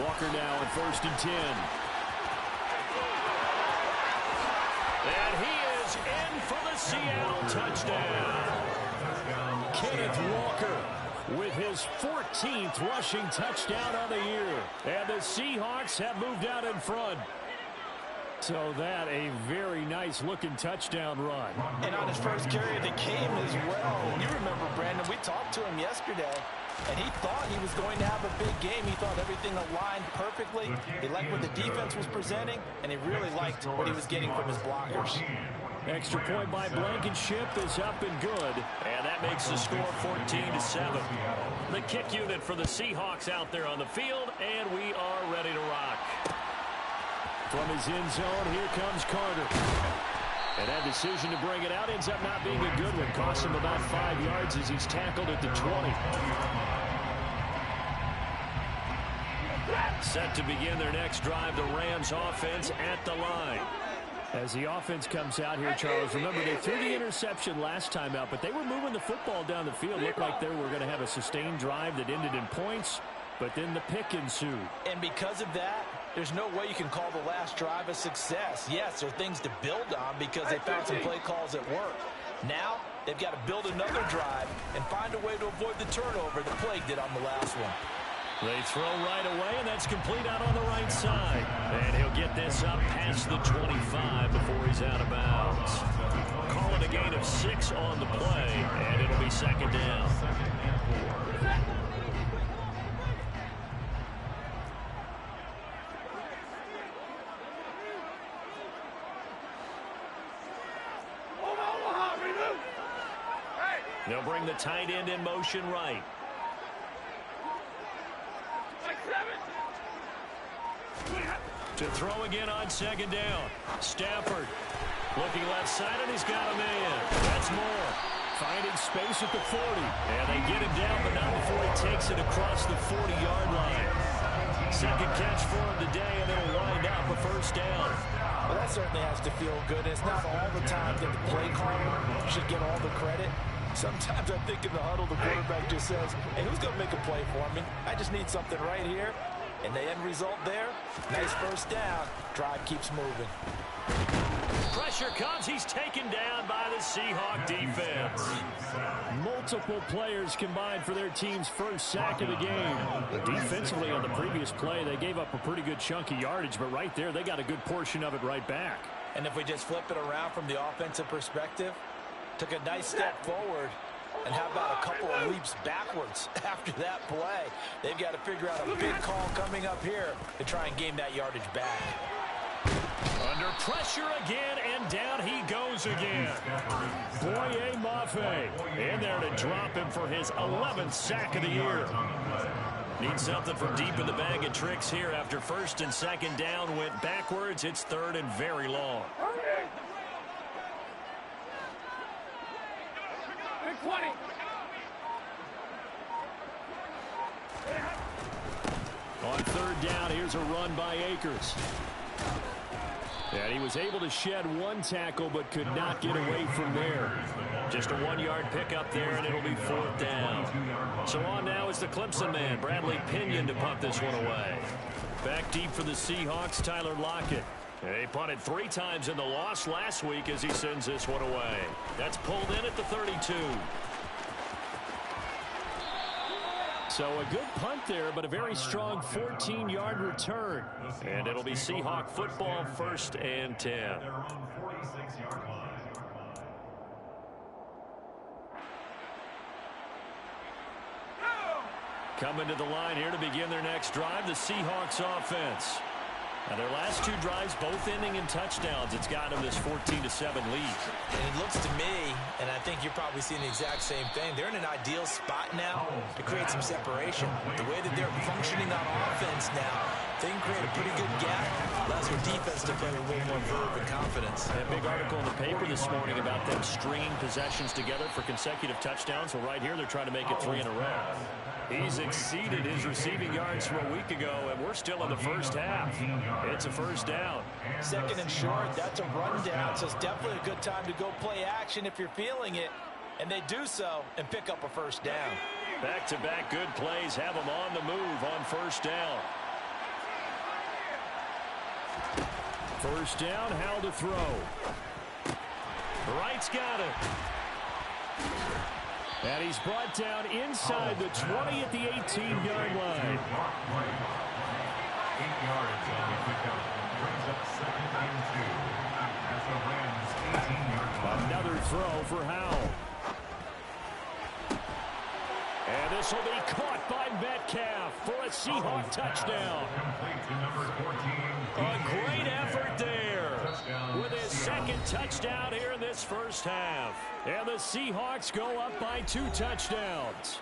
Walker now on 1st and 10. And he is in for the Seattle touchdown. Kenneth Walker with his 14th rushing touchdown of the year. And the Seahawks have moved out in front. So that a very nice looking touchdown run. And on his first carry of the game as well. And you remember, Brandon, we talked to him yesterday, and he thought he was going to have a big game. He thought everything aligned perfectly. He liked what the defense was presenting, and he really liked what he was getting from his blockers. Extra point by Blankenship is up and good. And that makes the score 14-7. The kick unit for the Seahawks out there on the field, and we are ready to rock. From his end zone, here comes Carter. And that decision to bring it out ends up not being a good one. Costs him about 5 yards as he's tackled at the 20. Set to begin their next drive, the Rams offense at the line. As the offense comes out here, Charles, remember they threw the interception last time out, but they were moving the football down the field. Looked like they were going to have a sustained drive that ended in points, but then the pick ensued. And because of that, there's no way you can call the last drive a success. Yes, there are things to build on because they found some play calls at work. Now, they've got to build another drive and find a way to avoid the turnover that plagued it on the last one. They throw right away, and that's complete out on the right side. And he'll get this up past the 25 before he's out of bounds. Call it a gain of 6 on the play, and it'll be second down. They'll bring the tight end in motion right. To throw again on second down. Stafford looking left side, and he's got a man. That's Moore. Finding space at the 40. And they get him down, but not before he takes it across the 40-yard line. Second catch for him today, and it'll wind up a first down. Well, that certainly has to feel good. It's not all the time that the play caller should get all the credit. Sometimes I think in the huddle, the quarterback just says, hey, who's going to make a play for me? I just need something right here. And the end result there, nice first down. Drive keeps moving. Pressure comes. He's taken down by the Seahawk defense. Multiple players combined for their team's first sack of the game. Defensively on the previous play, they gave up a pretty good chunk of yardage, but right there, they got a good portion of it right back. And if we just flip it around from the offensive perspective, took a nice step forward, and how about a couple of leaps backwards after that play? They've got to figure out a big call coming up here to try and gain that yardage back. Under pressure again, and down he goes again. Boye Mafe in there to drop him for his 11th sack of the year. Needs something from deep in the bag of tricks here after first and second down went backwards. It's third and very long. On third down, here's a run by Akers. And he was able to shed one tackle, but could not get away from there. Just a 1-yard pickup there, and it'll be fourth down. So on now is the Clemson man, Bradley Pinion, to punt this one away. Back deep for the Seahawks, Tyler Lockett. He punted 3 times in the loss last week as he sends this one away. That's pulled in at the 32. So a good punt there, but a very strong 14-yard return. And it'll be Seahawk football, 1st and 10. Coming to the line here to begin their next drive, the Seahawks offense. Now their last 2 drives, both ending in touchdowns. It's got them this 14-7 lead. And it looks to me, and I think you're probably seeing the exact same thing, they're in an ideal spot now to create some separation. The way that they're functioning on offense now, they can create a pretty good gap. Allows their defense to play with a little more verve and confidence. A big article in the paper this morning about them stringing possessions together for consecutive touchdowns. Well, right here, they're trying to make it 3 in a row. He's exceeded his receiving yards from a week ago, and we're still in the first half. It's a first down. Second and short, that's a rundown, so it's definitely a good time to go play action if you're feeling it. And they do so and pick up a first down. Back-to-back good plays have them on the move on first down. First down, Howell to throw. Wright's got it. And he's brought down inside the 20 at the 18-yard line. 8 yards on the pickup. Brings up 2nd and 2. That's the Rams' 18-yard line. Another throw for Howell. And this will be caught by Metcalf for a Seahawk touchdown. A great effort there with his second touchdown here in this first half. And the Seahawks go up by 2 touchdowns.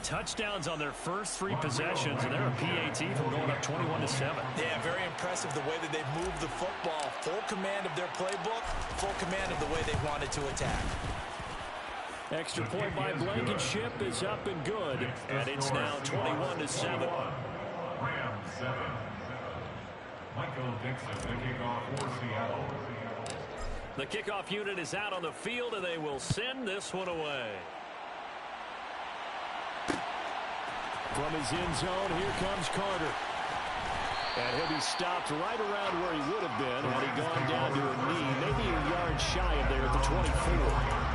Touchdowns on their first 3 possessions, and they're a PAT from going up 21-7. Yeah, very impressive the way that they've moved the football. Full command of their playbook, full command of the way they wanted to attack. Extra point by Blankenship is up and good, and it's now 21-7. Rams 7. Michael Dixon, the kickoff for Seattle. The kickoff unit is out on the field, and they will send this one away. From his end zone, here comes Carter. And he'll be stopped right around where he would have been had he gone down to a knee, maybe a yard shy of there at the 24.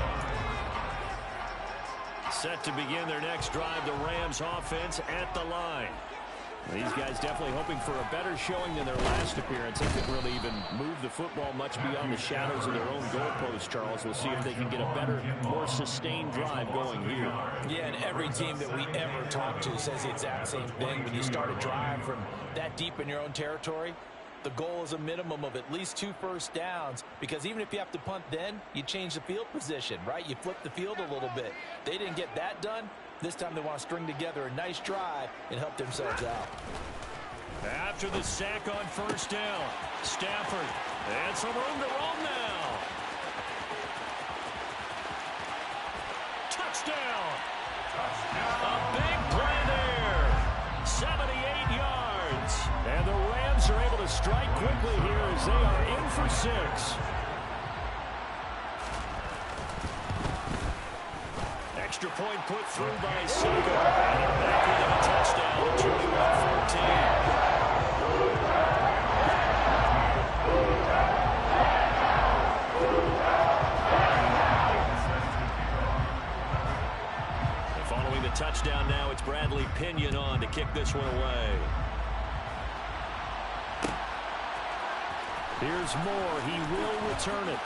Set to begin their next drive, the Rams offense at the line. These guys definitely hoping for a better showing than their last appearance. They couldn't really even move the football much beyond the shadows of their own goalpost, Charles. We'll see if they can get a better, more sustained drive going here. Yeah, and every team that we ever talk to says the exact same thing. When you start a drive from that deep in your own territory, the goal is a minimum of at least 2 first downs, because even if you have to punt then, you change the field position, right? You flip the field a little bit. They didn't get that done. This time they want to string together a nice drive and help themselves out. After the sack on first down, Stafford, and some room to roam now. Touchdown! A big play there. 78 yards. And the Rams are able to strike quickly here as they are in for 6. Extra point put through by Soko. And they're back with a touchdown at 21-14. And following the touchdown now, it's Bradley Pinion on to kick this one away. Here's Moore. He will return it.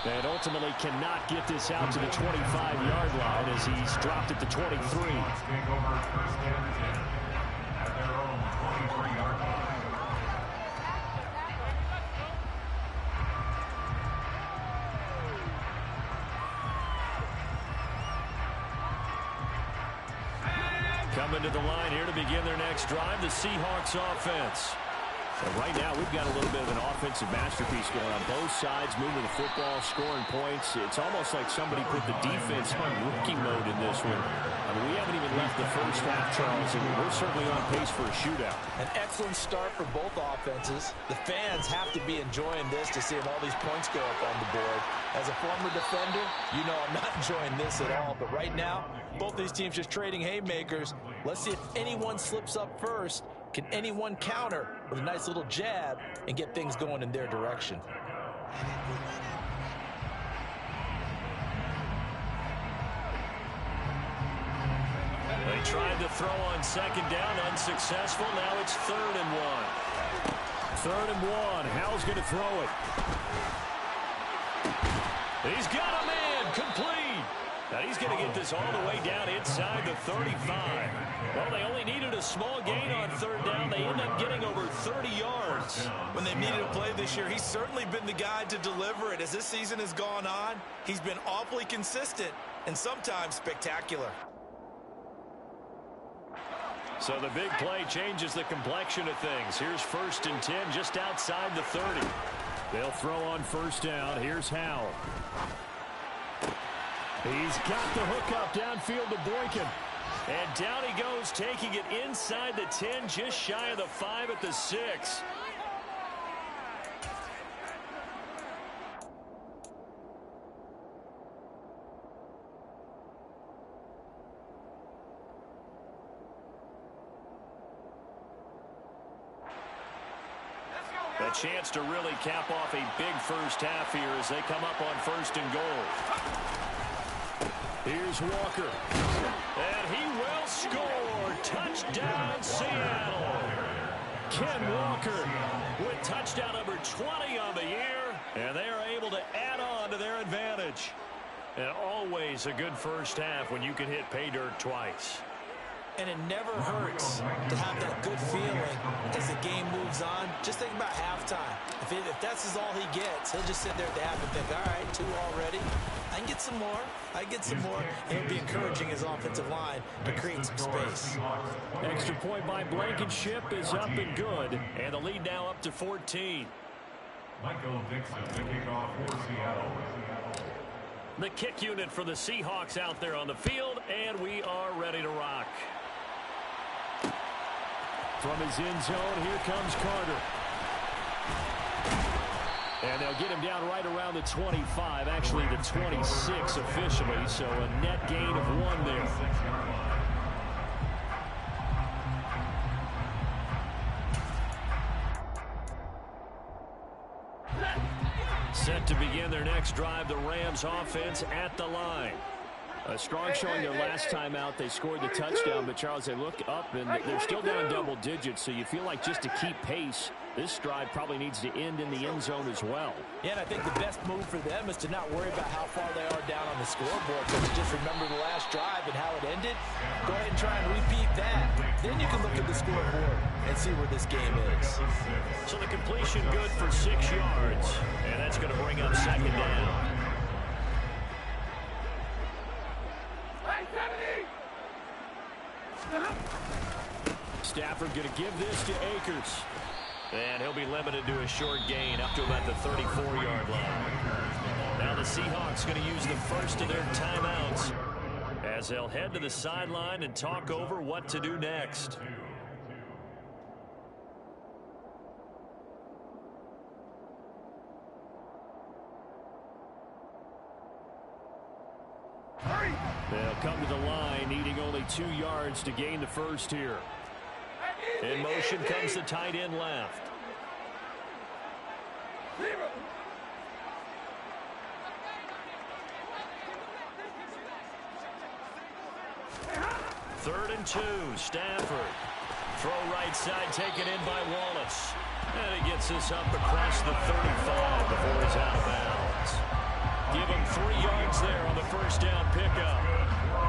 And ultimately cannot get this out to the 25-yard line as he's dropped at the 23. Coming to the line here to begin their next drive, the Seahawks offense. And right now, we've got a little bit of an offensive masterpiece going on both sides, moving the football, scoring points. It's almost like somebody put the defense on rookie mode in this one. I mean, we haven't even left the first half, Charles, and we're certainly on pace for a shootout. An excellent start for both offenses. The fans have to be enjoying this to see all these points go up on the board. As a former defender, you know I'm not enjoying this at all. But right now, both these teams just trading haymakers. Let's see if anyone slips up first. Can anyone counter with a nice little jab and get things going in their direction? They tried to throw on second down, unsuccessful. Now it's 3rd and 1. 3rd and 1. Howell's going to throw it. He's got a man, complete. Now he's going to get this all the way down inside the 35. Well, they only needed a small gain on 3rd down. They end up getting over 30 yards. When they've needed a play this year, he's certainly been the guy to deliver it. As this season has gone on, he's been awfully consistent and sometimes spectacular. So the big play changes the complexion of things. Here's 1st and 10 just outside the 30. They'll throw on first down. Here's Howell. He's got the hook up downfield to Boykin. And down he goes, taking it inside the 10, just shy of the 5 at the 6. chance to really cap off a big first half here as they come up on 1st and goal. Here's Walker. And he will score. Touchdown, Seattle. Ken Walker with touchdown number 20 on the year. And they are able to add on to their advantage. And always a good first half when you can hit pay dirt twice. And it never hurts to have that good feeling as the game moves on. Just think about halftime. If that's all he gets, he'll just sit there at the half and think, all right, 2 already. I can get some more. I get some more. And it'll be encouraging his offensive line to create some space. Extra point by Blankenship is up and good. And the lead now up to 14. Michael Dixon, the kickoff for Seattle. The kick unit for the Seahawks out there on the field, and we are ready to rock. From his end zone, here comes Carter. And they'll get him down right around the 25, actually the 26 officially, so a net gain of 1 there. Set to begin their next drive, the Rams offense at the line. A strong showing their last time out. They scored the touchdown, but Charles, they look up and they're still down double digits, so you feel like just to keep pace, this drive probably needs to end in the end zone as well. Yeah, and I think the best move for them is to not worry about how far they are down on the scoreboard, but to just remember the last drive and how it ended. Go ahead and try and repeat that. Then you can look at the scoreboard and see where this game is. So the completion good for 6 yards, and that's going to bring up 2nd down. Stafford going to give this to Akers. And he'll be limited to a short gain up to about the 34-yard line. Now the Seahawks going to use the first of their timeouts as they'll head to the sideline and talk over what to do next. They'll come to the line, needing only 2 yards to gain the first here. In motion comes the tight end left. Third and 2, Stafford. Throw right side, taken in by Wallace. And he gets this up across the 35 before he's out of bounds. Give him 3 yards there on the first down pickup.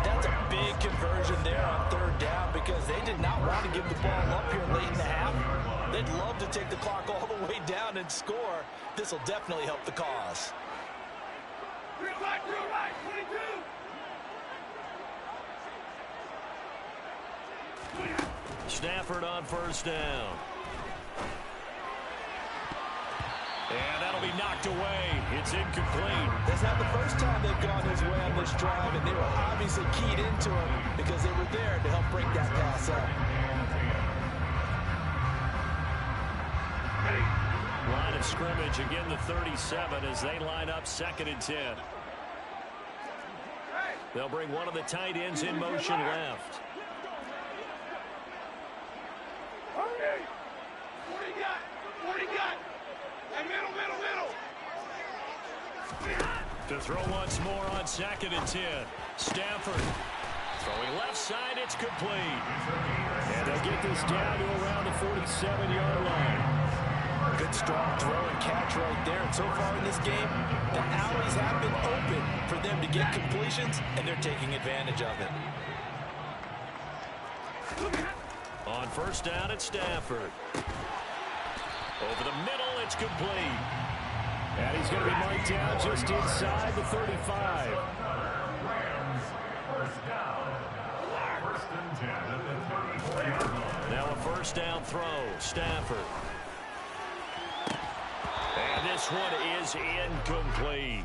That's a big conversion there on 3rd down because they did not want to give the ball up here late in the half. They'd love to take the clock all the way down and score. This will definitely help the cause. Right, 22. Stafford on first down. And that'll be knocked away. It's incomplete. That's not the first time they've gone his way on this drive, and they were obviously keyed into him because they were there to help break that pass up. Line of scrimmage, again the 37 as they line up 2nd and 10. They'll bring one of the tight ends in motion left. To throw once more on 2nd and 10. Stafford throwing left side, it's complete. And they'll get this down to around the 47-yard line. Good strong throw and catch right there. And so far in this game, the alleys have been open for them to get completions, and they're taking advantage of it. On first down, it's Stafford. Over the middle, it's complete. And he's going to be marked down just inside the 35. Rams, first down. 1st and 10 at the 34-yard line. Now a first down throw, Stafford. And this one is incomplete.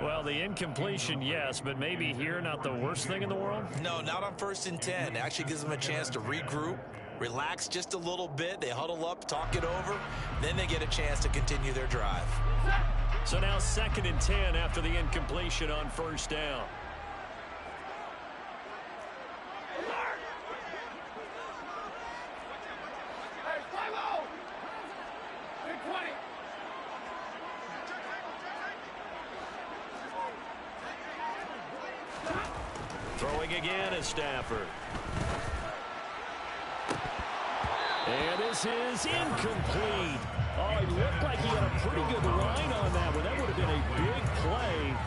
Well, the incompletion, yes, but maybe here not the worst thing in the world? No, not on 1st and 10. It actually gives them a chance to regroup, relax just a little bit. They huddle up, talk it over. Then they get a chance to continue their drive. So now 2nd and 10 after the incompletion on first down. Hey, play low. Big play. Throwing again is Stafford. And this is incomplete. Oh, it looked like he had a pretty good line on that one. That would have been a big play,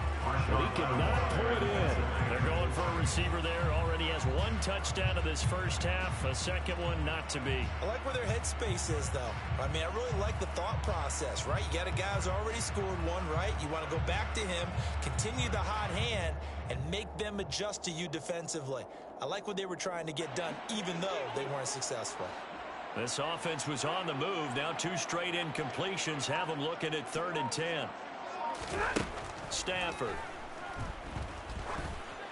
but he could not pull it in. They're going for a receiver there. Already has one touchdown in this first half. A second one not to be. I like where their headspace is, though. I mean, I really like the thought process, right? You got a guy who's already scored one, right? You want to go back to him, continue the hot hand, and make them adjust to you defensively. I like what they were trying to get done, even though they weren't successful. This offense was on the move. Now 2 straight incompletions have them looking at 3rd and 10. Stafford.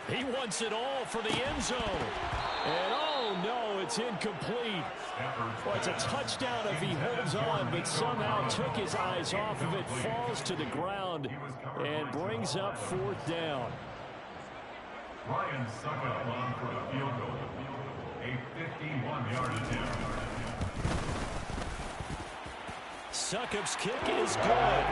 He wants it all for the end zone. And oh no, it's incomplete. Well, it's a touchdown if he holds on, but somehow took his eyes off of it, falls to the ground, and brings up 4th down. Ryan Succop on for the field goal. A 51-yard attempt. Succop's kick is good.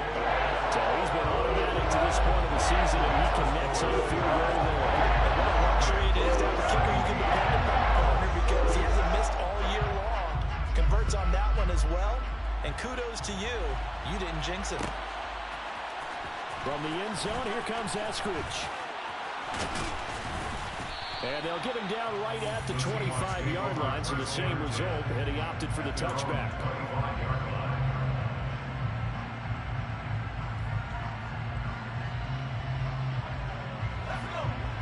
So he's been automatic to this point of the season, and he connects on the field goal there. And what a luxury it is to have a kicker you can depend upon, partner, because he hasn't missed all year long. Converts on that one as well. And kudos to you. You didn't jinx it. From the end zone, here comes Eskridge. And they'll get him down right at the 25-yard line, so the same result, and he opted for the touchback.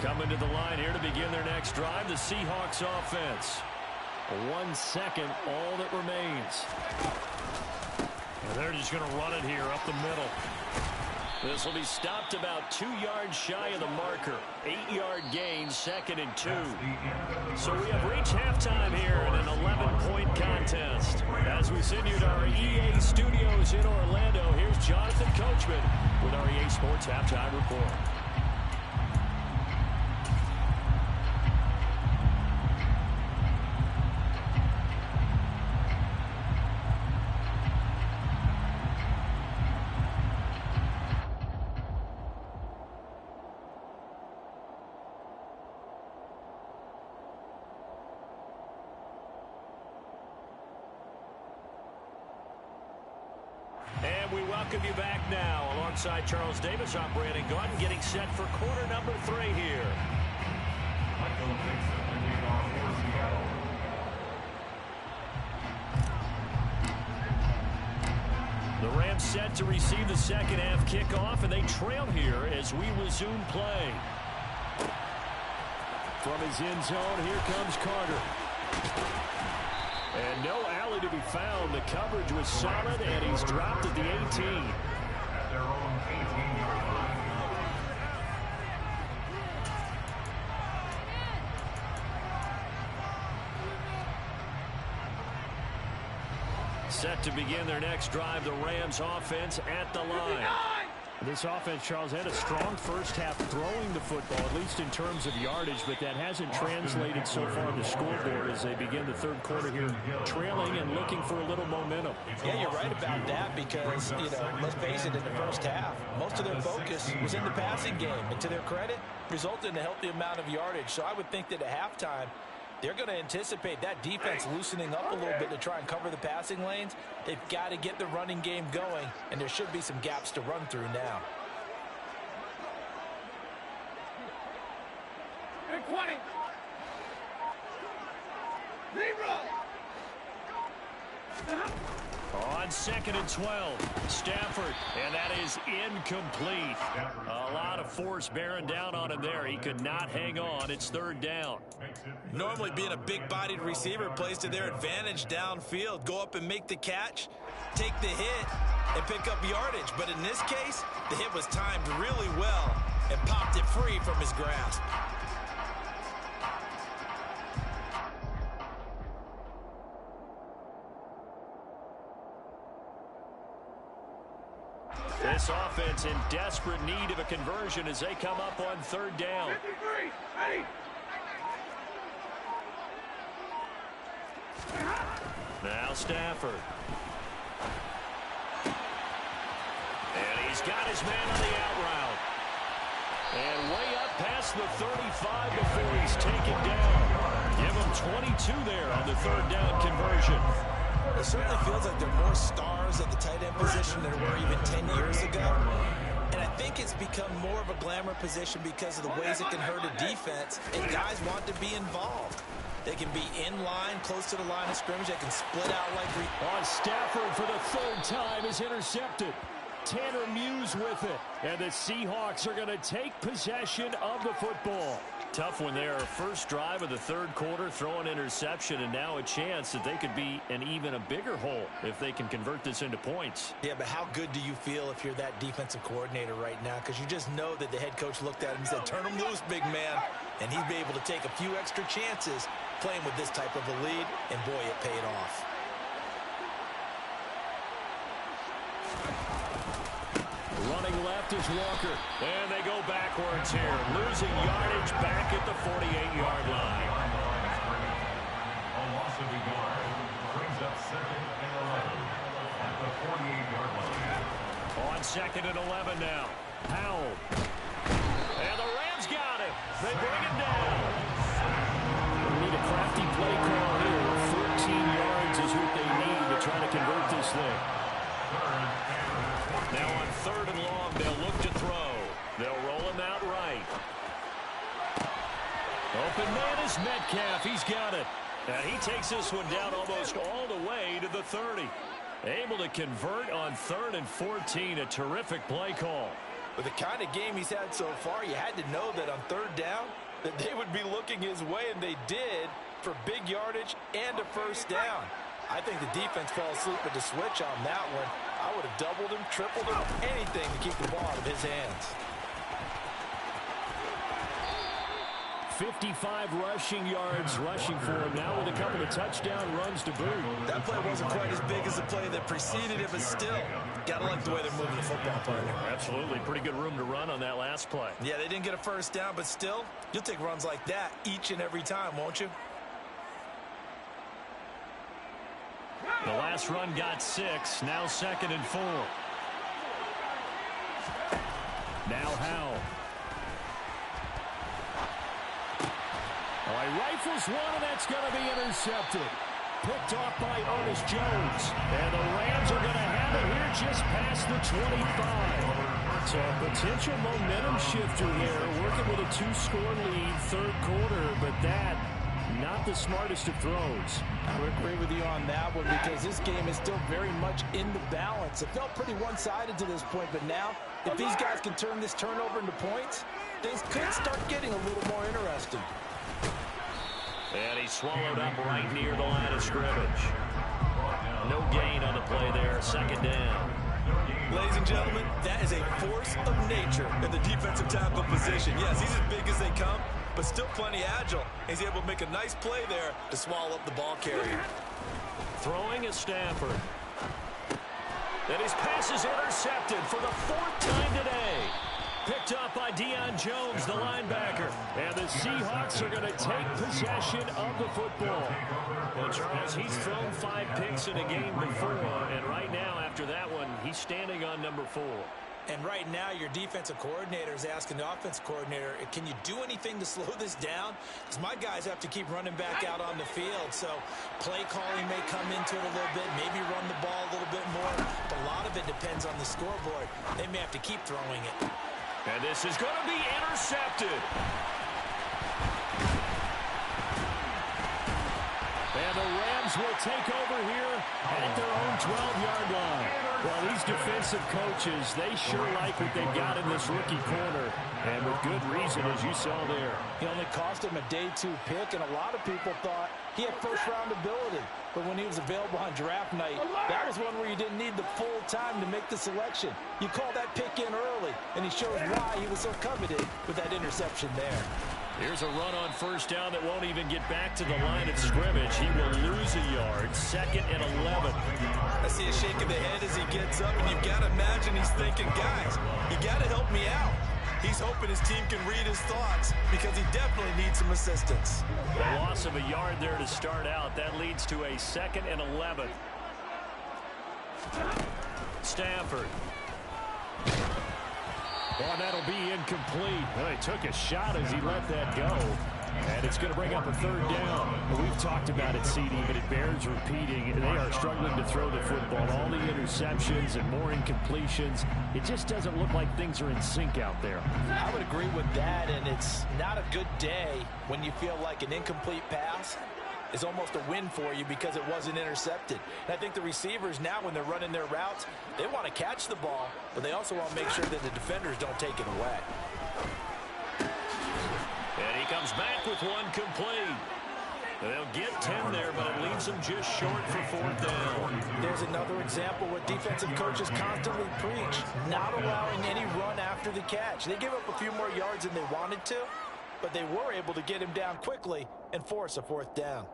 Coming to the line here to begin their next drive, the Seahawks offense. 1 second, all that remains. And they're just going to run it here up the middle. This will be stopped about 2 yards shy of the marker. 8-yard gain, 2nd and 2. So we have reached halftime here in an 11-point contest. As we send you to our EA studios in Orlando, here's Jonathan Coachman with our EA Sports Halftime Report. We welcome you back now. Alongside Charles Davis, I'm Brandon Gaudin, getting set for quarter number 3 here. Michael Dixon leading off for Seattle. The Rams set to receive the second half kickoff, and they trail here as we resume play. From his end zone, here comes Carter. And no alley to be found. The coverage was solid, and he's dropped at the 18. At their own 18-yard line. Set to begin their next drive, the Rams offense at the line. This offense, Charles, had a strong first half throwing the football, at least in terms of yardage, but that hasn't translated so far on the scoreboard as they begin the third quarter here, trailing and looking for a little momentum. Yeah, you're right about that because, let's face it, in the first half, most of their focus was in the passing game. And to their credit, resulted in a healthy amount of yardage. So I would think that at halftime, they're going to anticipate that defense loosening up a little bit to try and cover the passing lanes. They've got to get the running game going, and there should be some gaps to run through now. Big 20. Zero. On 2nd and 12, Stafford, and that is incomplete. A lot of force bearing down on him there. He could not hang on. It's 3rd down. Normally being a big-bodied receiver plays to their advantage downfield. Go up and make the catch, take the hit, and pick up yardage. But in this case, the hit was timed really well and popped it free from his grasp. This offense in desperate need of a conversion as they come up on 3rd down. 53. Ready. Now Stafford. And he's got his man on the out route. And way up past the 35 before he's taken down. Give him 22 there on the third down conversion. It certainly feels like there are more stars at the tight end position than there were even 10 years ago. And I think it's become more of a glamour position because of the ways it can hurt a defense, and guys want to be involved. They can be in line, close to the line of scrimmage. They can split out like... On Stafford for the third time is intercepted. Tanner Muse with it. And the Seahawks are going to take possession of the football. Tough one there. First drive of the third quarter, throw an interception, and now a chance that they could be in even a bigger hole if they can convert this into points. Yeah, but how good do you feel if you're that defensive coordinator right now? Because you just know that the head coach looked at him and said, turn him loose, big man. And he'd be able to take a few extra chances playing with this type of a lead, and boy, it paid off. Running left is Walker. And they go backwards here. Losing yardage back at the 48-yard line. A loss of a yard brings up 2nd and 11 at the 48-yard line. On 2nd and 11 now. Powell. And the Rams got him. They bring it down. We need a crafty play call here. 14 yards is what they need to try to convert this thing. Now on 3rd and long, they'll look to throw. They'll roll him out right. Open man is Metcalf. He's got it. And he takes this one down almost all the way to the 30. Able to convert on 3rd and 14. A terrific play call. With the kind of game he's had so far, you had to know that on 3rd down, that they would be looking his way, and they did, for big yardage and a first down. I think the defense fell asleep at the switch on that one. I would have doubled him, tripled him, anything to keep the ball out of his hands. 55 rushing yards rushing for him now with a couple of touchdown runs to boot. That play wasn't quite as big as the play that preceded it, but still, gotta like the way they're moving the football, partner. Absolutely. Pretty good room to run on that last play. Yeah, they didn't get a first down, but still, you'll take runs like that each and every time, won't you? The last run got 6. Now 2nd and 4. Now Howell. He rifles one, and that's going to be intercepted. Picked off by Ernest Jones. And the Rams are going to have it here just past the 25. So a potential momentum shifter there, working with a 2-score lead, 3rd quarter, but that, not the smartest of throws. I would agree with you on that one because this game is still very much in the balance. It felt pretty one-sided to this point, but now, if these guys can turn this turnover into points, things could start getting a little more interesting. And he's swallowed up right near the line of scrimmage. No gain on the play there, 2nd down. Ladies and gentlemen, that is a force of nature in the defensive tackle position. Yes, he's as big as they come, but still plenty agile. He's able to make a nice play there to swallow up the ball carrier. Throwing is Stafford. And his pass is intercepted for the 4th time today. Picked up by Deion Jones, the linebacker. And the Seahawks are going to take possession of the football. Well, Charles, he's thrown 5 picks in a game before. And right now, after that one, he's standing on number 4. And right now, your defensive coordinator is asking the offensive coordinator, can you do anything to slow this down? Because my guys have to keep running back out on the field. So play calling may come into it a little bit, maybe run the ball a little bit more. But a lot of it depends on the scoreboard. They may have to keep throwing it. And this is going to be intercepted. And the Rams will take over here at their own 12-yard line. Well, these defensive coaches, they sure like what they've got in this rookie corner. And with good reason, as you saw there. He only cost him a day 2 pick, and a lot of people thought he had first-round ability. But when he was available on draft night, that was one where you didn't need the full time to make the selection. You call that pick in early, and he shows why he was so coveted with that interception there. Here's a run on 1st down that won't even get back to the line of scrimmage. He will lose a yard. 2nd and 11. I see a shake of the head as he gets up, and you've got to imagine he's thinking, guys, you got to help me out. He's hoping his team can read his thoughts because he definitely needs some assistance. A loss of a yard there to start out. That leads to a 2nd and 11. Oh, and that'll be incomplete. Well, he took a shot as he let that go. And it's going to bring up a third down. Well, we've talked about it, CD, but it bears repeating. They are struggling to throw the football. All the interceptions and more incompletions. It just doesn't look like things are in sync out there. I would agree with that, and it's not a good day when you feel like an incomplete pass is almost a win for you because it wasn't intercepted. And I think the receivers now, when they're running their routes, they want to catch the ball, but they also want to make sure that the defenders don't take it away. And he comes back with one complete. They'll get 10 there, but it leaves them just short for fourth down. There's another example what defensive coaches constantly preach, not allowing any run after the catch. They give up a few more yards than they wanted to, but they were able to get him down quickly and force a fourth down.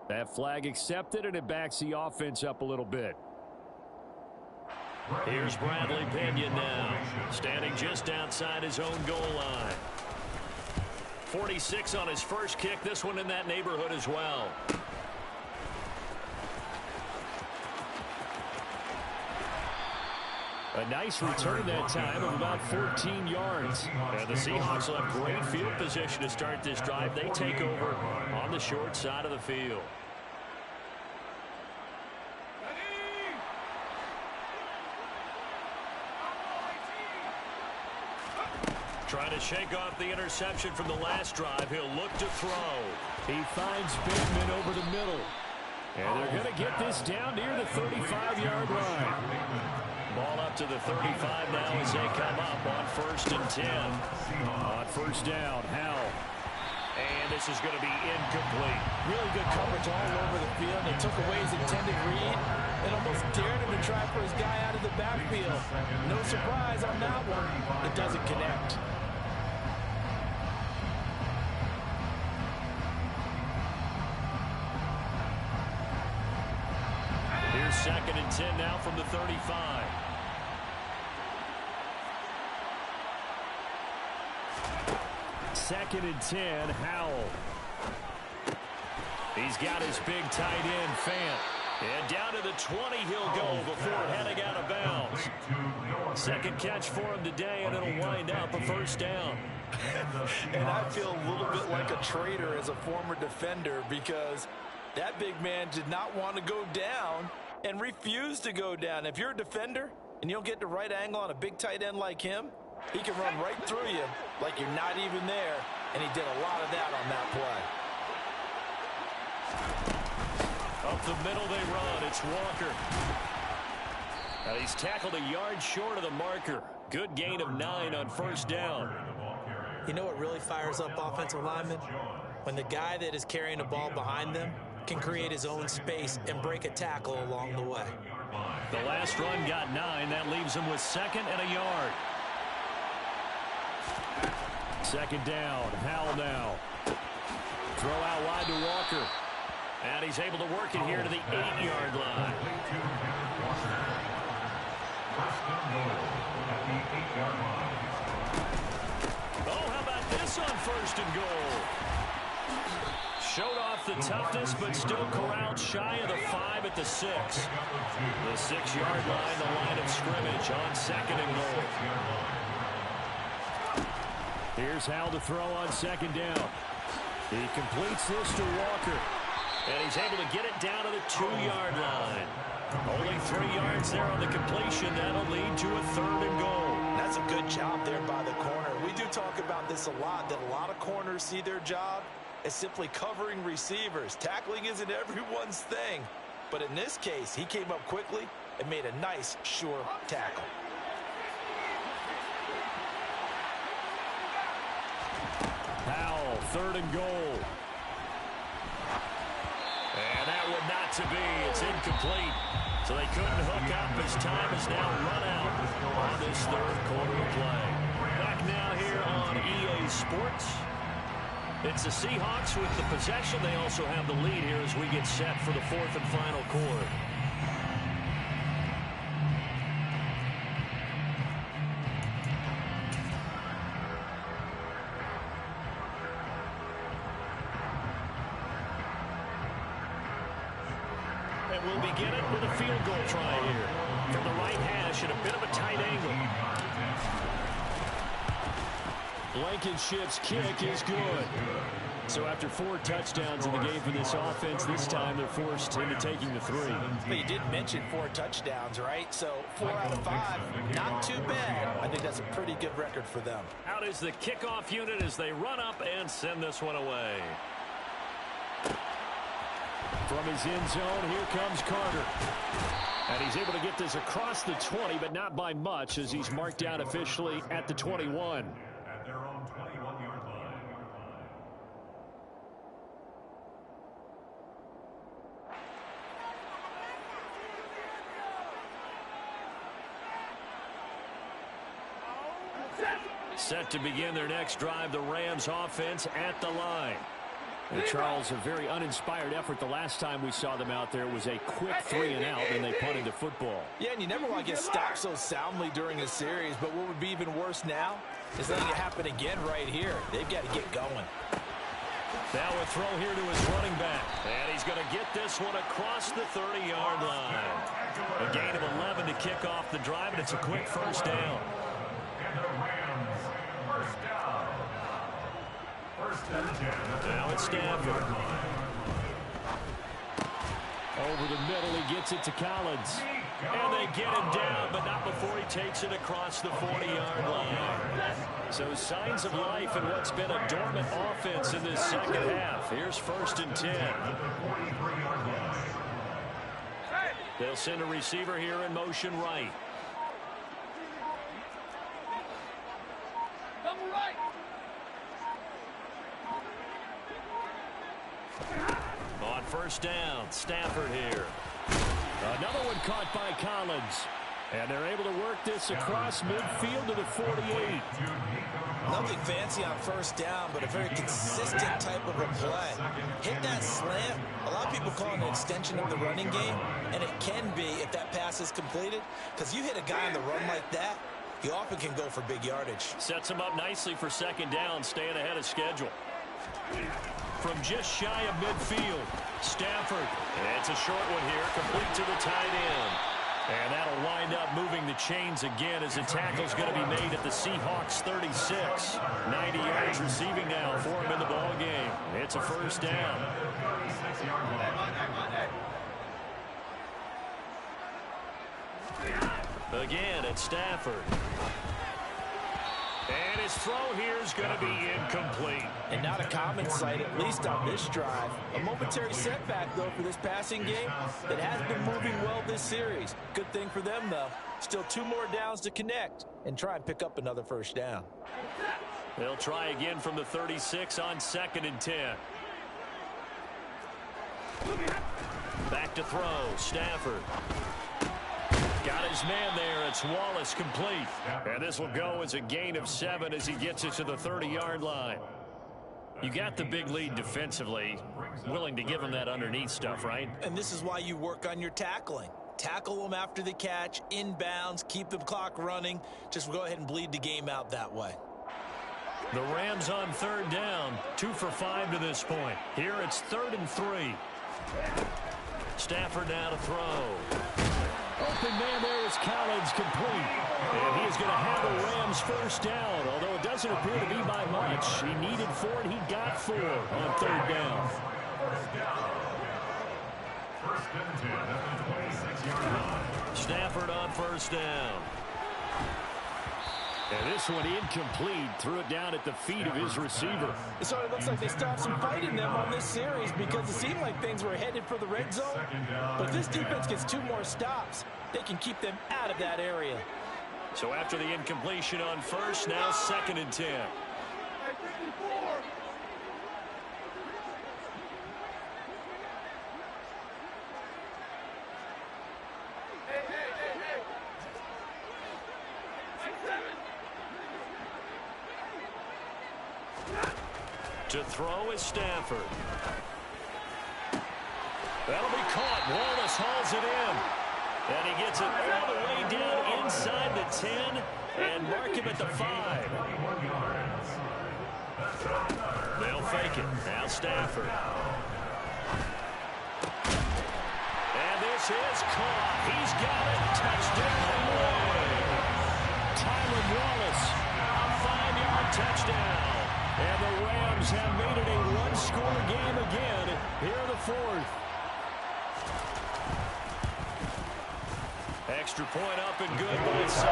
That flag accepted, and it backs the offense up a little bit. Here's Bradley Pinion now, standing just outside his own goal line. 46 on his first kick, this one in that neighborhood as well. A nice return that time of about 14 yards. And the Seahawks will have great field position to start this drive. They take over on the short side of the field. Trying to shake off the interception from the last drive. He'll look to throw. He finds Bateman over the middle. And they're going to get this down near the 35-yard line. Ball up to the 35 now as they come up on 1st and 10. On first down, Howell. And this is going to be incomplete. Really good coverage all over the field. They took away his intended read and almost dared him to try for his guy out of the backfield. No surprise on that one. It doesn't connect. Here's 2nd and 10 now from the 35. Second and 10, Howell. He's got his big tight end, Fant. And down to the 20 he'll go before heading out of bounds. Second catch for him today, and it'll wind up a first down. And I feel a little bit like a traitor as a former defender because that big man did not want to go down and refused to go down. If you're a defender and you don't get the right angle on a big tight end like him, he can run right through you like you're not even there, and he did a lot of that on that play. Up the middle they run. It's Walker. Now he's tackled a yard short of the marker. Good gain of 9 on first down. You know what really fires up offensive linemen? When the guy that is carrying the ball behind them can create his own space and break a tackle along the way. The last run got 9. That leaves him with 2nd and a yard. Second down, Howell now. Throw out wide to Walker. And he's able to work it here to the 8-yard line. Oh, how about this on 1st and goal? Showed off the toughness, but still corralled shy of the 5 at the 6. The 6-yard line, the line of scrimmage on 2nd and goal. Here's Howell to throw on 2nd down. He completes this to Walker. And he's able to get it down to the 2-yard line. Only 3 yards there on the completion. That'll lead to a 3rd and goal. That's a good job there by the corner. We do talk about this a lot, that a lot of corners see their job as simply covering receivers. Tackling isn't everyone's thing. But in this case, he came up quickly and made a nice, sure tackle. Howell, 3rd and goal. And that one not to be. It's incomplete. So they couldn't hook up as time is now run out on this 3rd quarter of play. back now here on EA Sports. It's the Seahawks with the possession. They also have the lead here as we get set for the fourth and final quarter. And we'll begin it with a field goal try here. From the right hash at a bit of a tight angle. Blankenship's kick is good. So after 4 touchdowns in the game for this offense, this time they're forced into taking the 3. But you did mention 4 touchdowns, right? So 4 out of 5, not too bad. I think that's a pretty good record for them. Out is the kickoff unit as they run up and send this one away. From his end zone, here comes Carter. And he's able to get this across the 20, but not by much as he's marked out officially at the 21. At their own 21-yard line. Set to begin their next drive, the Rams offense at the line. And Charles, a very uninspired effort the last time we saw them out there was a quick 3 and out, and they punted the football. Yeah, and you never want to get stopped so soundly during a series, but what would be even worse now is letting it happen again right here. They've got to get going. Now a throw here to his running back. And he's going to get this one across the 30-yard line. A gain of 11 to kick off the drive, and it's a quick first down. And the Rams, first down. First and 10. Now it's Stafford. Over the middle, he gets it to Collins. And they get him down, but not before he takes it across the 40-yard line. So signs of life in what's been a dormant offense in this second half. Here's first and 10. They'll send a receiver here in motion right. Double right. On first down, Stafford here. Another one caught by Collins. And they're able to work this across midfield to the 48. Nothing fancy on first down, but a very consistent type of a play. Hit that slant. A lot of people call it an extension of the running game, and it can be if that pass is completed, because you hit a guy on the run like that, you often can go for big yardage. Sets him up nicely for second down, staying ahead of schedule. From just shy of midfield, Stafford. It's a short one here, complete to the tight end. And that'll wind up moving the chains again as the tackle's going to be made at the Seahawks 36. 90 yards receiving now for him in the ball game. It's a first down. Again, it's Stafford. And his throw here is going to be incomplete. And not a common sight, at least on this drive. A momentary setback, though, for this passing game that has been moving well this series. Good thing for them, though. Still 2 more downs to connect and try and pick up another first down. They'll try again from the 36 on second and 10. Back to throw, Stafford. Got his man there. It's Wallace complete. And this will go as a gain of 7 as he gets it to the 30-yard line. You got the big lead defensively. Willing to give him that underneath stuff, right? And this is why you work on your tackling. Tackle them after the catch, inbounds, keep the clock running. Just go ahead and bleed the game out that way. The Rams on third down. 2 for 5 to this point. Here it's 3rd and 3. Stafford now to throw. Open man there is Collins, complete. And he is going to have the Rams first down, although it doesn't appear to be by much. He needed 4, and he got 4 on third down. First and 10 at the 26-yard line. Stafford on first down. And this one incomplete. Threw it down at the feet of his receiver. So it looks like they stopped some fight in them on this series because it seemed like things were headed for the red zone. But if this defense gets 2 more stops, they can keep them out of that area. So after the incompletion on first, now 2nd and 10. To throw is Stafford. That'll be caught. Wallace hauls it in. And he gets it all the way down inside the 10 and mark him at the 5. They'll fake it. Now Stafford. And this is caught. He's got it. Touchdown. Tylan Wallace. A 5-yard touchdown. And the Rams have made it a one-score game again here in the 4th. Extra point up and good by Succop.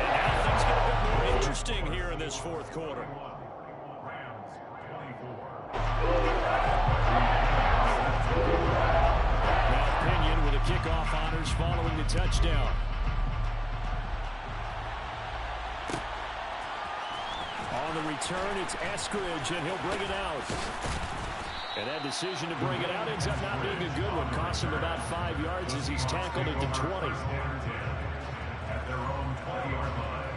And now things get a bit more interesting here in this 4th quarter. Now Pinion with a kickoff honors following the touchdown. On the return, it's Eskridge, and he'll bring it out. And that decision to bring it out ends up not being a good one. Costs him about 5 yards as he's tackled at the 20. At their own 20-yard line.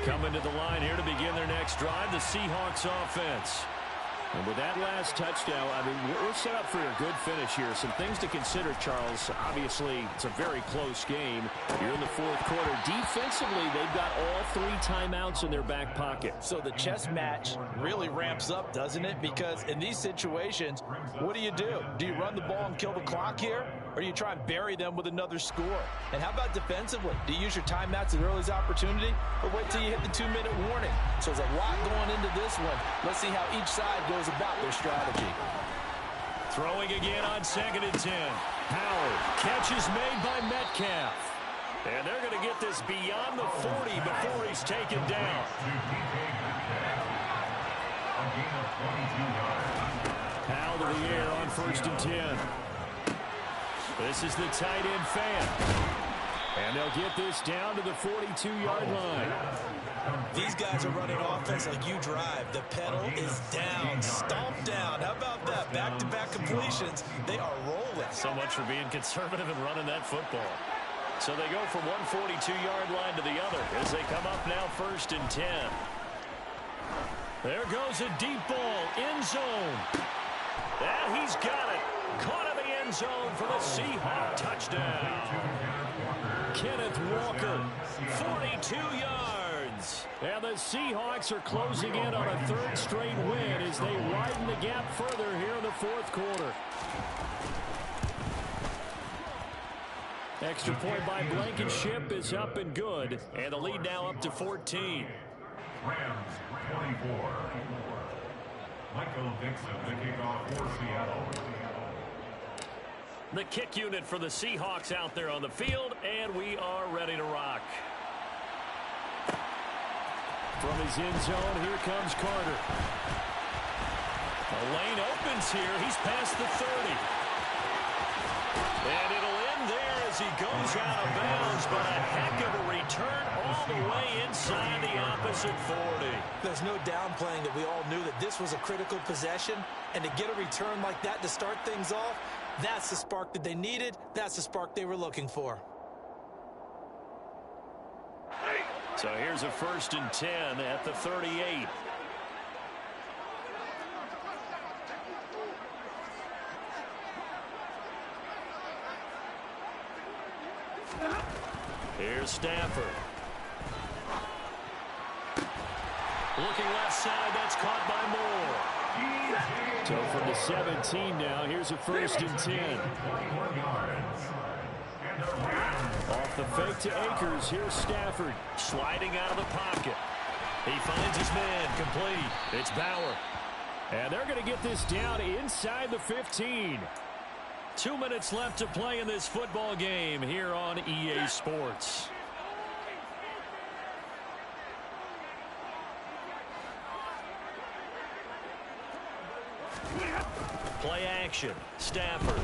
Coming to the line here to begin their next drive, the Seahawks offense. And with that last touchdown, I mean, we're set up for a good finish here. Some things to consider, Charles. Obviously, it's a very close game. You're in the 4th quarter. Defensively, they've got all 3 timeouts in their back pocket. So the chess match really ramps up, doesn't it? Because in these situations, what do? Do you run the ball and kill the clock here? Or do you try and bury them with another score? And how about defensively? Do you use your timeouts at earliest opportunity? Or wait till you hit the 2-minute warning? So there's a lot going into this one. Let's see how each side goes about their strategy. Throwing again on 2nd and 10. Howard. Catch is made by Metcalf. And they're going to get this beyond the 40 before he's taken down. Howell to the air on 1st and 10. This is the tight end fan. And they'll get this down to the 42-yard line. These guys are running offense like you drive. The pedal is down, stomped down. How about that? Back-to-back completions. They are rolling. So much for being conservative and running that football. So they go from one 42-yard line to the other as they come up now 1st and 10. There goes a deep ball, end zone. And he's got it. Caught in the end zone for the Seahawks touchdown. Kenneth Walker, 42 yards. And the Seahawks are closing in on a 3rd straight win as they widen the gap further here in the 4th quarter. Extra point by Blankenship is up and good. And the lead now up to 14. Rams 24. Michael Dixon, the kickoff for Seattle. The kick unit for the Seahawks out there on the field, and we are ready to rock. From his end zone, here comes Carter. The lane opens here. He's past the 30. And it'll end there as he goes out of bounds, but a heck of a return all the way inside the opposite 40. There's no downplaying that we all knew that this was a critical possession, and to get a return like that to start things off, that's the spark that they needed. That's the spark they were looking for. So here's a 1st and 10 at the 38. Here's Stafford. Looking left side, that's caught by Moore. So from the 17 now, here's a 1st and 10. Off the fake to Akers, here's Stafford. Sliding out of the pocket. He finds his man, complete. It's Bauer. And they're going to get this down inside the 15. 2 minutes left to play in this football game here on EA Sports. Play action. Stafford.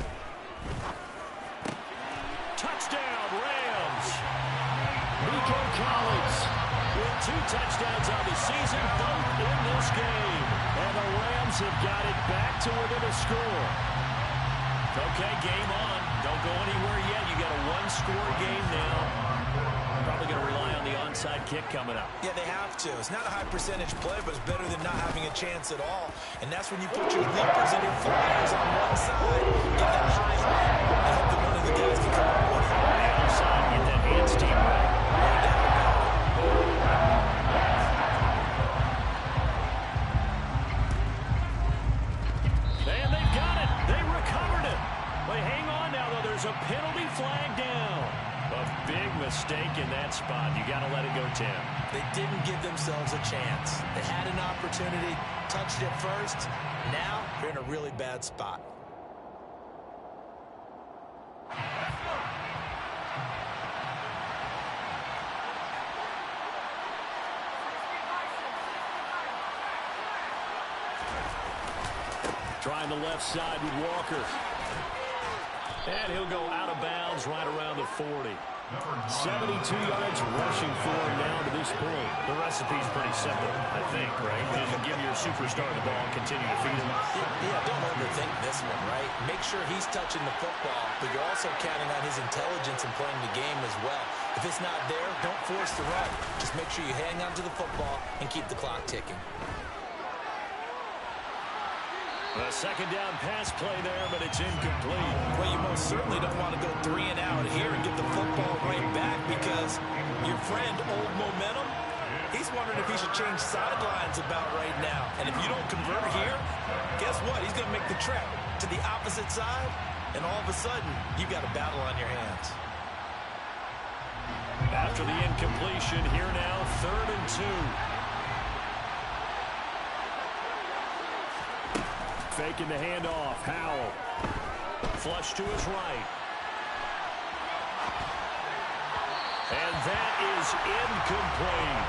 Touchdown, Rams. Nico Collins with 2 touchdowns on the season, both in this game. And the Rams have got it back to within a score. Okay, game on. Don't go anywhere yet. You got a 1-score game now. Probably going to rely on the onside onside kick coming up. Yeah, they have to. It's not a high percentage play, but it's better than not having a chance at all. And that's when you put your leapers and your flyers on one side, get that high line, and hope that one of the guys can come up with it. On the other side, get that hands team right. No doubt about it. And they've got it. They recovered it. They hang on now, though. There's a penalty flag down. A big mistake in that spot. You got to let it go, Tim. They didn't give themselves a chance. They had an opportunity, touched it first. Now they're in a really bad spot. Trying the left side with Walker. And he'll go out of bounds right around the 40. 72 yards rushing for him now to this point. The recipe's pretty simple, I think, right? Just give your superstar the ball and continue to feed him. Yeah, don't overthink this one, right? Make sure he's touching the football, but you're also counting on his intelligence in playing the game as well. If it's not there, don't force the run. Just make sure you hang on to the football and keep the clock ticking. A second down pass play there, but it's incomplete. Well, you most certainly don't want to go 3 and out here and get the football right back because your friend, Old Momentum, he's wondering if he should change sidelines about right now. And if you don't convert here, guess what? He's going to make the trek to the opposite side, and all of a sudden, you've got a battle on your hands. After the incompletion, here now, 3rd and 2. Faking the handoff. Howell. Flush to his right. And that is incomplete.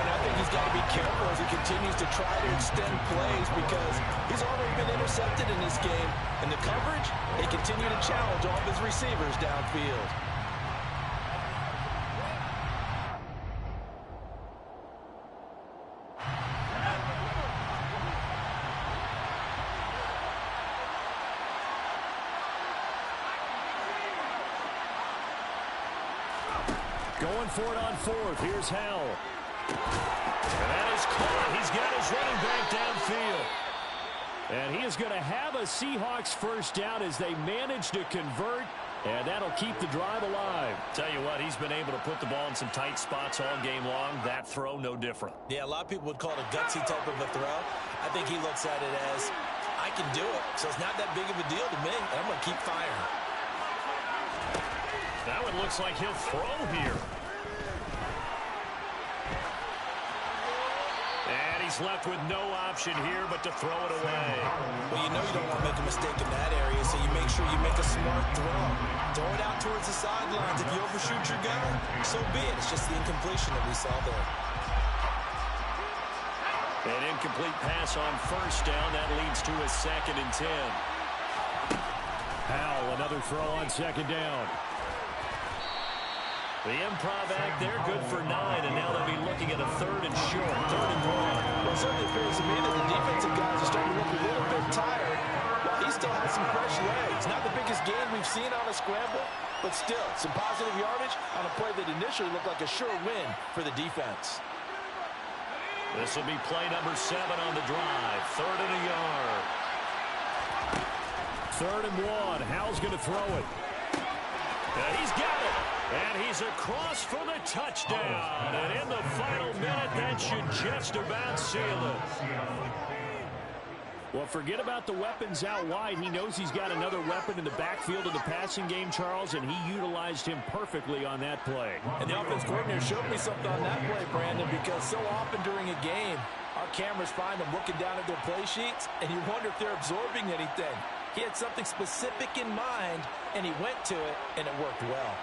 And I think he's got to be careful as he continues to try to extend plays because he's already been intercepted in this game. And the coverage, they continue to challenge all of his receivers downfield. Going for it on 4th. Here's Howell. And that is caught. He's got his running back downfield. And he is going to have a Seahawks first down as they manage to convert. And that'll keep the drive alive. Tell you what, he's been able to put the ball in some tight spots all game long. That throw, no different. Yeah, a lot of people would call it a gutsy type of a throw. I think he looks at it as, I can do it, so it's not that big of a deal to me, and I'm going to keep firing. That one looks like he'll throw here. And he's left with no option here but to throw it away. Well, you know you don't want to make a mistake in that area, so you make sure you make a smart throw. Throw it out towards the sidelines. If you overshoot your guy, so be it. It's just the incompletion that we saw there. An incomplete pass on 1st down. That leads to a 2nd and 10. Howell, another throw on 2nd down. The improv act there, good for 9, and now they'll be looking at a 3rd and short, 3rd and 1. Well, it certainly appears to me that the defensive guys are starting to look a little bit tired, while he still has some fresh legs. Not the biggest gain we've seen on a scramble, but still, some positive yardage on a play that initially looked like a sure win for the defense. This will be play number 7 on the drive, 3rd and a yard. 3rd and 1, Howell's going to throw it. And he's got it. And he's across for the touchdown. And in the final minute, that should just about seal it. Well, forget about the weapons out wide. He knows he's got another weapon in the backfield of the passing game, Charles, and he utilized him perfectly on that play. And the offense coordinator showed me something on that play, Brandon, because so often during a game, our cameras find them looking down at their play sheets, and you wonder if they're absorbing anything. He had something specific in mind, and he went to it, and it worked well.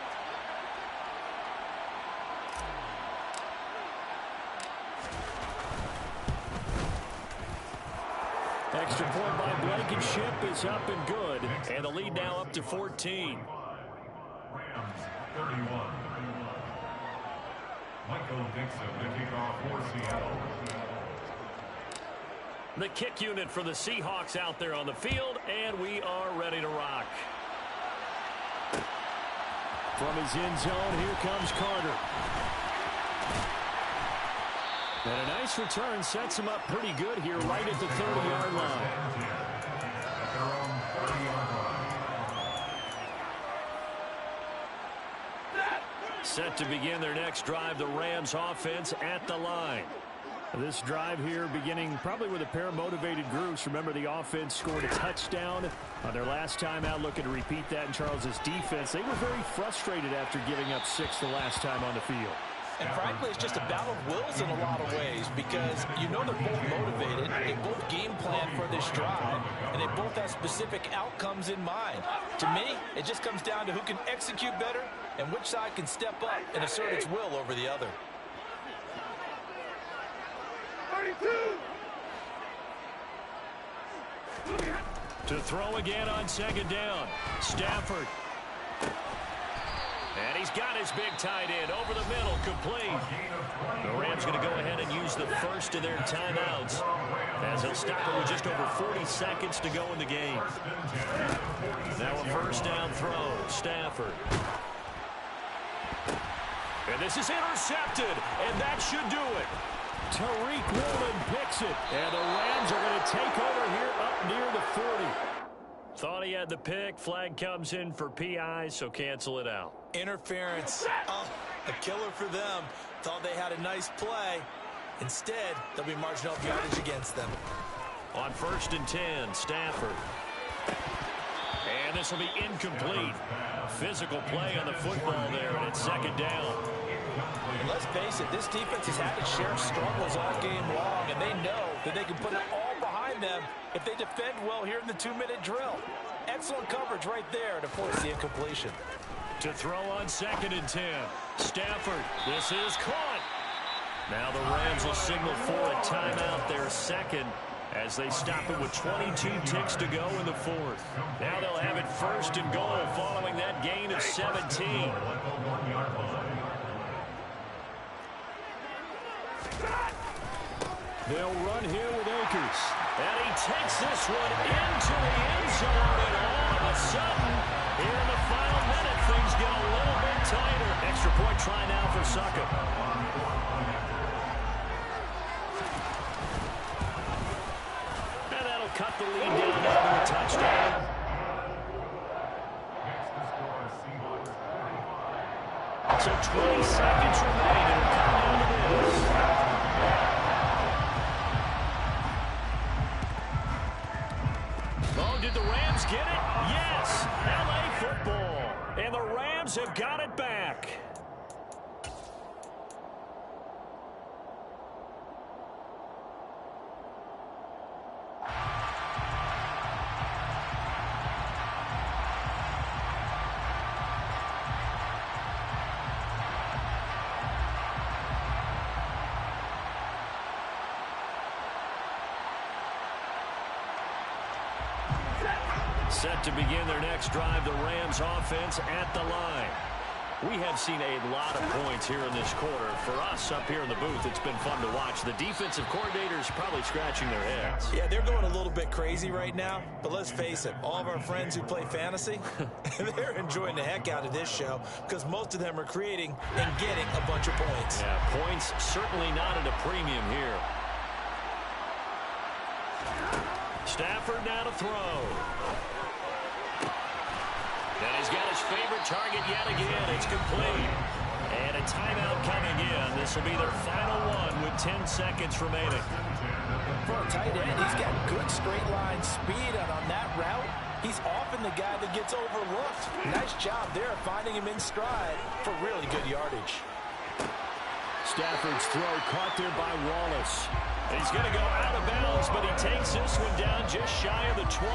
Extra point by Blankenship is up and good. And the lead now up to 14. Rams 31. Michael Dixon to kick off for Seattle. The kick unit for the Seahawks out there on the field, and we are ready to rock. From his end zone, here comes Carter. And a nice return sets him up pretty good here right at the 30-yard line. Set to begin their next drive, the Rams offense at the line. This drive here beginning probably with a pair of motivated groups. Remember, the offense scored a touchdown on their last time out, looking to repeat that in Charles's defense. They were very frustrated after giving up 6 the last time on the field. And frankly, it's just a battle of wills in a lot of ways because you know they're both motivated, they both game plan for this drive, and they both have specific outcomes in mind. To me, it just comes down to who can execute better and which side can step up and assert its will over the other. 32. To throw again on second down, Stafford. And he's got his big tight end over the middle, complete. The Rams going to go ahead and use the first of their timeouts as they'll stop it with just over 40 seconds to go in the game. Now a first down throw, Stafford. And this is intercepted, and that should do it. Tariq Woolen picks it, and the Rams are going to take over here up near the 40. Thought he had the pick. Flag comes in for PI, so cancel it out. Interference. Oh, a killer for them. Thought they had a nice play. Instead, they'll be marginal yardage against them. On 1st and 10, Stafford. And this will be incomplete. Physical play on the football there, and it's second down. And let's face it, this defense has had its share of struggles all game long, and they know that they can put it all behind them if they defend well here in the 2-minute drill. Excellent coverage right there to force the incompletion. To throw on 2nd and 10, Stafford. This is caught. Now the Rams will signal for a timeout, their second, as they stop it with 22 ticks to go in the 4th. Now they'll have it 1st and goal following that gain of 17. They'll run here with Akers. And he takes this one into the end zone. And all of a sudden, here in the final minute, things get a little bit tighter. Extra point try now for Succop. And that'll cut the lead down now to a touchdown. So 20 seconds remain. It'll come down to this. Oh, did the Rams get it? Yes! LA football. And the Rams have got it back. Set to begin their next drive, the Rams offense at the line. We have seen a lot of points here in this quarter. For us up here in the booth, it's been fun to watch. The defensive coordinators probably scratching their heads. Yeah, they're going a little bit crazy right now, but let's face it, all of our friends who play fantasy, they're enjoying the heck out of this show because most of them are creating and getting a bunch of points. Yeah, points certainly not at a premium here. Stafford now to throw. And he's got his favorite target yet again. It's complete. And a timeout coming in. This will be their final one with 10 seconds remaining. For a tight end, he's got good straight line speed, and on that route, he's often the guy that gets overlooked. Nice job there of finding him in stride for really good yardage. Stafford's throw caught there by Wallace. He's going to go out of bounds, but he takes this one down just shy of the 20.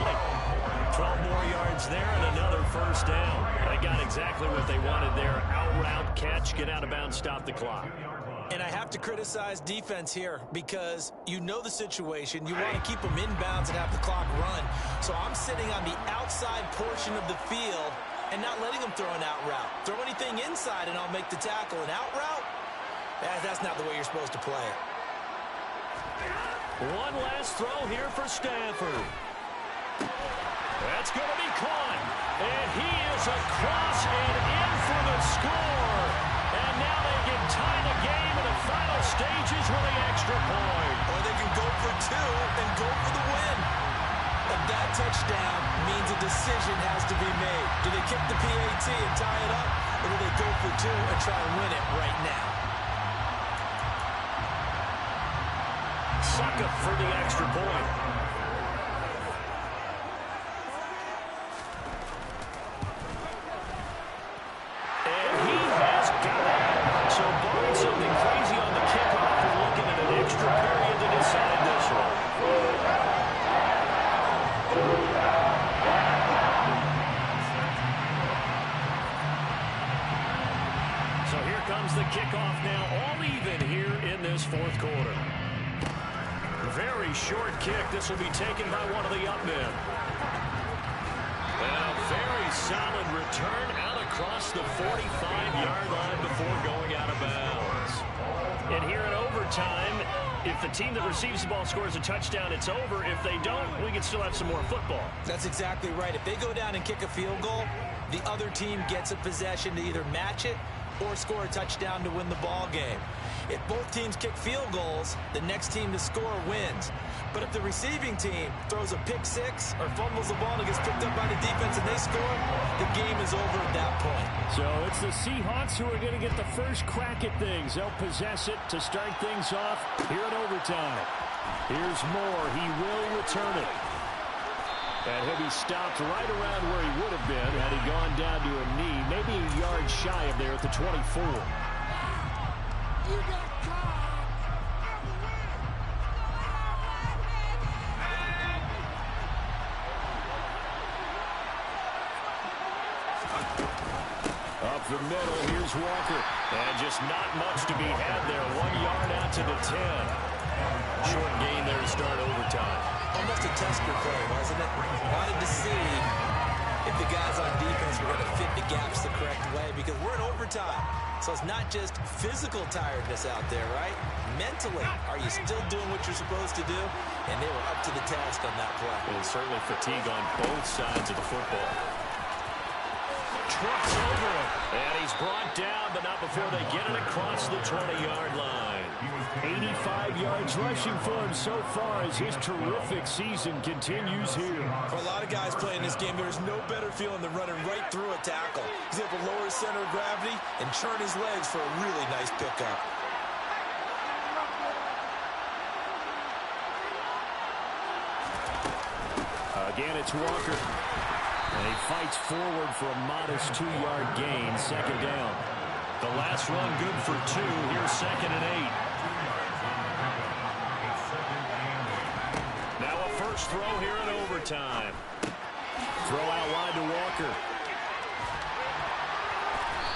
12 more yards there and another first down. They got exactly what they wanted there. Out route, catch, get out of bounds, stop the clock. And I have to criticize defense here because you know the situation. You want to keep them inbounds and have the clock run. So I'm sitting on the outside portion of the field and not letting them throw an out route. Throw anything inside and I'll make the tackle. An out route? That's not the way you're supposed to play it. One last throw here for Stafford. That's going to be caught. And he is across and in for the score. And now they can tie the game in the final stages with the extra 2 and go for the win. And that touchdown means a decision has to be made. Do they kick the PAT and tie it up, or do they go for 2 and try and win it right now? Suck up for the extra point. And he has got it. So barring something crazy on the kickoff, we're looking at an extra period to decide this one. So here comes the kickoff now, all even here in this fourth quarter. Very short kick. This will be taken by one of the up men. And a very solid return out across the 45-yard line before going out of bounds. And here in overtime, if the team that receives the ball scores a touchdown, it's over. If they don't, we can still have some more football. That's exactly right. If they go down and kick a field goal, the other team gets a possession to either match it or score a touchdown to win the ball game. If both teams kick field goals, the next team to score wins. But if the receiving team throws a pick six or fumbles the ball and gets picked up by the defense and they score, the game is over at that point. So it's the Seahawks who are going to get the first crack at things. They'll possess it to start things off here in overtime. Here's Moore. He will return it. And he'll be stopped right around where he would have been had he gone down to a knee, maybe a yard shy of there at the 24. Up the middle, here's Walker. And just not much to be had there. 1 yard out to the 10. Short gain there to start overtime. Almost a tester play, wasn't it? Wanted to see if the guys on defense were going to fit the gaps the correct way, because we're in overtime. So it's not just physical tiredness out there, right? Mentally, are you still doing what you're supposed to do? And they were up to the task on that play. And certainly fatigue on both sides of the football. Trucks over him. And he's brought down, but not before they get it across the 20-yard line. 85 yards rushing for him so far as his terrific season continues here. For a lot of guys playing this game, there's no better feeling than running right through a tackle. He's able to lower his center of gravity and churn his legs for a really nice pickup. Again, it's Walker. And he fights forward for a modest 2-yard gain, second down. The last run good for 2. Here's 2nd and 8. Now a first throw here in overtime. Throw out wide to Walker.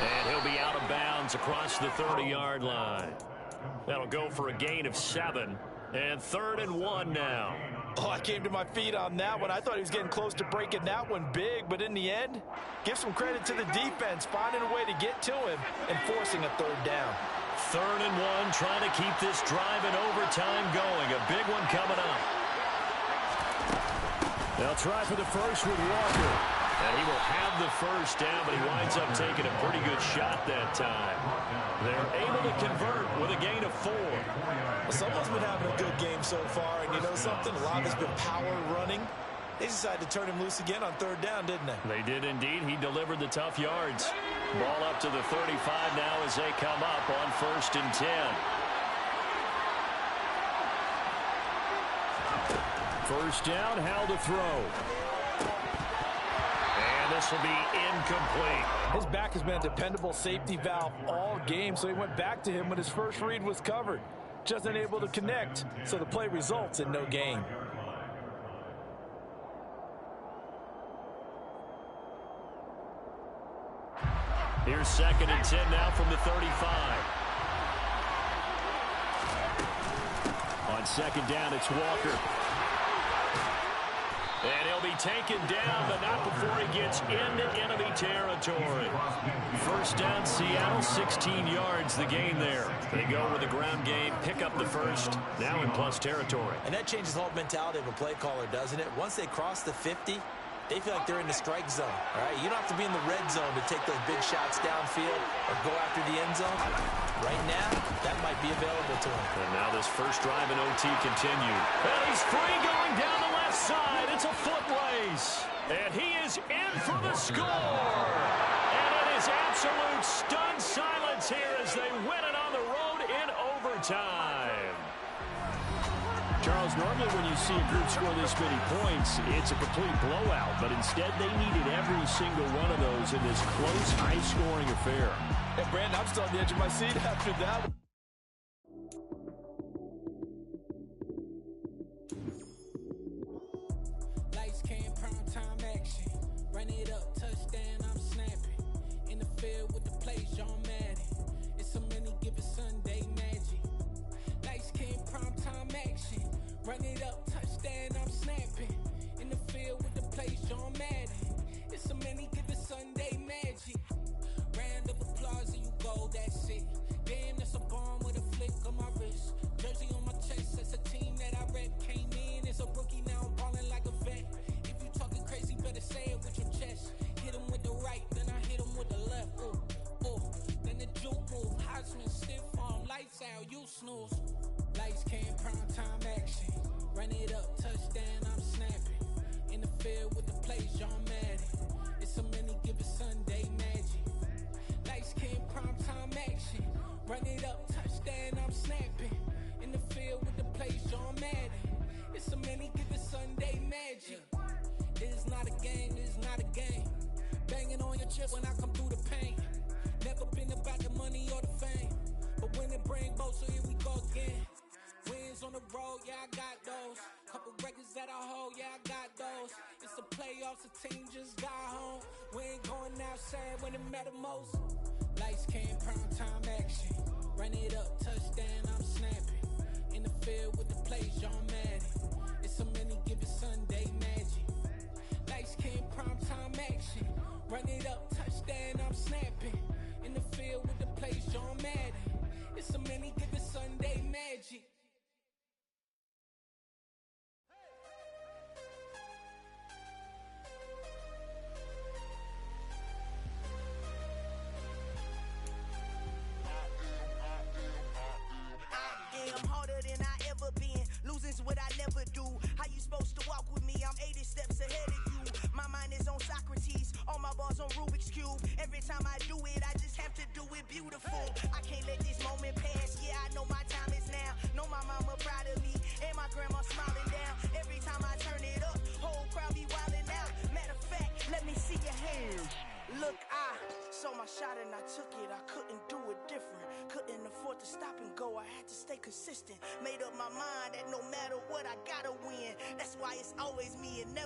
And he'll be out of bounds across the 30-yard line. That'll go for a gain of 7. And 3rd and 1 now. Oh, I came to my feet on that one. I thought he was getting close to breaking that one big, but in the end, give some credit to the defense, finding a way to get to him and forcing a 3rd down. 3rd and 1, trying to keep this drive in overtime going. A big one coming up. They'll try for the first with Walker. And he will have the first down, but he winds up taking a pretty good shot that time. They're able to convert with a gain of 4. Well, someone's been having a good game so far, and you know something? A lot of it's been power running. They decided to turn him loose again on 3rd down, didn't they? They did indeed. He delivered the tough yards. Ball up to the 35 now as they come up on 1st and 10. First down, Howell to throw. And this will be incomplete. His back has been a dependable safety valve all game, so he went back to him when his first read was covered. Just unable to connect, so the play results in no gain. Here's 2nd and 10 now from the 35. On 2nd down, it's Walker. And he'll be taken down, but not before he gets into enemy territory. First down, Seattle, 16 yards, the gain there. They go with the ground game, pick up the first, now in plus territory. And that changes the whole mentality of a play caller, doesn't it? Once they cross the 50, they feel like they're in the strike zone. All right, you don't have to be in the red zone to take those big shots downfield or go after the end zone. Right now, that might be available to him. And now this first drive in OT continued. And he's free going down the left side. It's a foot race. And he is in for the score. And it is absolute stunned silence here as they win it on the road in overtime. Charles, normally when you see a group score this many points, it's a complete blowout. But instead, they needed every single one of those in this close, high-scoring affair. Hey, Brandon, I'm still on the edge of my seat after that. Lights, cam, prime time action. Run it up, touchdown, I'm snapping. In the field with the play, John Madden. It's a many given Sunday magic. Lights, cam, prime time action. Run it up, touchdown, I'm snapping. In the field with the play, John Madden. It's a many given Sunday magic. Round of applause and you go, that's it. Damn, that's a bomb with a flick on my wrist. Jersey on my chest, that's a team that I rep. Came in as a rookie, now I'm balling like a vet. If you talking crazy, better say it with your chest. Hit him with the right, then I hit him with the left. Ooh, ooh. Then the juke move, Heisman, stiff arm, lights out, you snooze. Lights, cam, prime time action. Run it up, touchdown, I'm snapping. In the field with the play, John Madden. It's a many given Sunday magic. Lights, cam, prime time action. Run it up, touchdown, I'm snapping. In the field with the play, John Madden. It's a many given Sunday magic. This is not a game, this is not a game. Banging on your chest when I come through the pain. Never been about the money or the fame. But when it bring both, so here we go again. Wins on the road, yeah, I got those. Couple records that I hold, yeah, I got those. It's the playoffs, the team just got home. We ain't going outside when it matter most. Lights, cam, prime time action. Run it up, touchdown, I'm snapping. In the field with the play, John Madden. It's a many given Sunday magic. Lights, cam, prime time action. Run it up, touchdown, I'm snapping. In the field with the play, John Madden. It's a many given Sunday magic. I'm harder than I ever been. Losing's what I never do. How you supposed to walk with me? I'm 80 steps ahead of you. My mind is on Socrates. All my bars on Rubik's Cube. Every time I do it, I just have to do it beautiful. I can't let this moment pass. Yeah, I know my time is now. Know my mama proud of me. And my grandma smiling down. Every time I turn it up, whole crowd be wilding out. Matter of fact, let me see your hands. Look, I saw my shot and I took it. I couldn't do it different. Couldn't afford to stop and go. I had to stay consistent. Made up my mind that no matter what, I gotta win. That's why it's always me and never